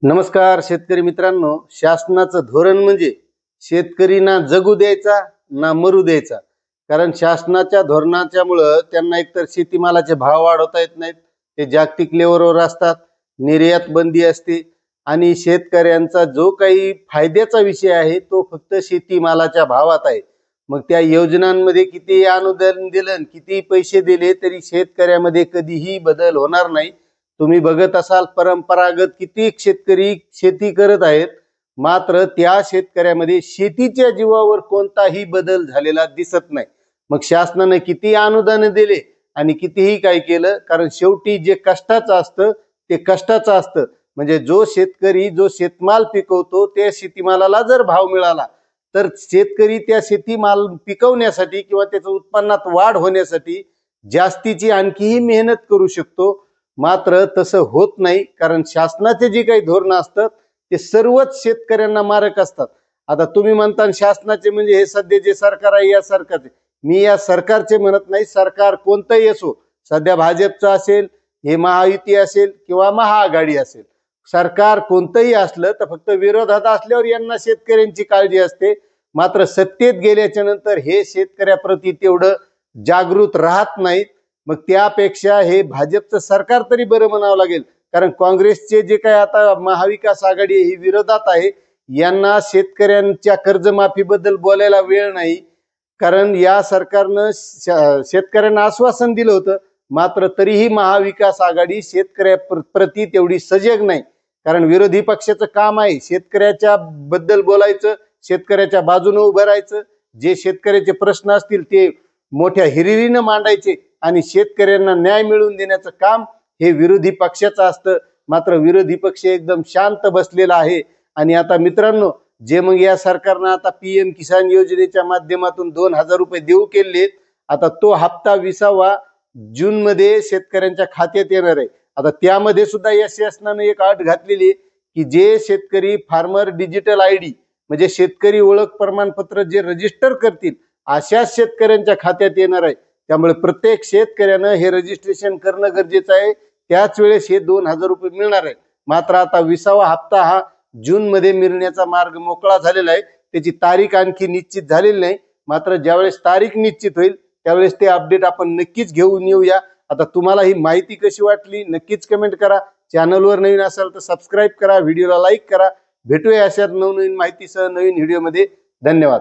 नमस्कार शेतकरी मित्रांनो, शासनाचं धोरण म्हणजे शेतकरी ना जगू द्यायचा ना मरू द्यायचा. कारण शासनाच्या धोरणाच्यामुळं त्यांना एकतर शेतीमालाचे भाव वाढवता येत नाहीत, ते जागतिक लेवलवर असतात, निर्यात बंदी असते आणि शेतकऱ्यांचा जो काही फायद्याचा विषय आहे तो फक्त शेतीमालाच्या भावात आहे. मग त्या योजनांमध्ये किती अनुदान दिलं, किती पैसे दिले तरी शेतकऱ्यामध्ये कधीही बदल होणार नाही. तुम्ही बघत असाल परंपरागत किती शेतकरी शेती करत आहेत, मात्र त्या शेतकऱ्यामध्ये शेतीच्या जीवावर कोणताही बदल झालेला दिसत नाही. मग शासनाने किती अनुदान दिले आणि कितीही काय केलं, कारण शेवटी जे कष्टाचं असतं ते कष्टाचं असतं. म्हणजे जो शेतकरी जो शेतमाल पिकवतो त्या शेतीमालाला जर भाव मिळाला तर शेतकरी त्या शेतीमाल पिकवण्यासाठी किंवा त्याच्या उत्पन्नात वाढ होण्यासाठी जास्तीची आणखीही मेहनत करू शकतो. मात्र तसं होत नाही, कारण शासनाचे जे काही धोरण असतात ते सर्वच शेतकऱ्यांना मारक असतात. आता तुम्ही म्हणता शासनाचे म्हणजे हे सध्या जे सरकार आहे या सरकारचे, मी या सरकारचे म्हणत नाही. सरकार कोणतंही असो, सध्या भाजपचं असेल, हे महायुती असेल किंवा महाआघाडी असेल, सरकार कोणतंही असलं तर फक्त विरोधात असल्यावर यांना शेतकऱ्यांची काळजी असते. मात्र सत्तेत गेल्याच्या नंतर हे शेतकऱ्याप्रती तेवढं जागृत राहत नाहीत. मग त्यापेक्षा हे भाजपचं सरकार तरी बरं म्हणावं लागेल, कारण काँग्रेसचे जे काही आता महाविकास आघाडी ही विरोधात आहे, यांना शेतकऱ्यांच्या कर्जमाफीबद्दल बोलायला वेळ नाही. कारण या सरकारनं शेतकऱ्यांना आश्वासन दिलं होतं, मात्र तरीही महाविकास आघाडी शेतकऱ्याप्रती तेवढी सजग नाही. कारण विरोधी पक्षाचं काम आहे शेतकऱ्याच्या बद्दल बोलायचं, शेतकऱ्याच्या बाजूने उभं राहायचं, जे शेतकऱ्याचे प्रश्न असतील ते मोठ्या हिरिरीनं मांडायचे आणि शेतकऱ्यांना न्याय मिळवून देण्याचं काम हे विरोधी पक्षाचं असतं. मात्र विरोधी पक्ष एकदम शांत बसलेला आहे. आणि आता मित्रांनो, जे मग या सरकारनं आता PM किसान योजनेच्या माध्यमातून 2000 रुपये देऊ केले, आता तो हप्ता 20वा जून मध्ये शेतकऱ्यांच्या खात्यात येणार आहे. आता त्यामध्ये सुद्धा या शासनाने एक अट घातलेली आहे की जे शेतकरी फार्मर डिजिटल ID म्हणजे शेतकरी ओळख प्रमाणपत्र जे रजिस्टर करतील अशा शेतकऱ्यांच्या खात्यात येणार आहे. त्यामुळे प्रत्येक शेतकऱ्यानं हे रजिस्ट्रेशन करणं गरजेचं आहे. त्याच वेळेस हे 2000 रुपये मिळणार आहे. मात्र आता 20वा हप्ता हा जून मध्ये मिळण्याचा मार्ग मोकळा झालेला आहे. त्याची तारीख आणखी निश्चित झालेली नाही. मात्र ज्यावेळेस तारीख निश्चित होईल त्यावेळेस ते अपडेट आपण नक्कीच घेऊन येऊया. आता तुम्हाला ही माहिती कशी वाटली नक्कीच कमेंट करा. चॅनलवर नवीन असाल तर सबस्क्राईब करा, व्हिडिओला लाईक करा. भेटूया अशाच नवनवीन माहितीसह नवीन व्हिडिओमध्ये. धन्यवाद.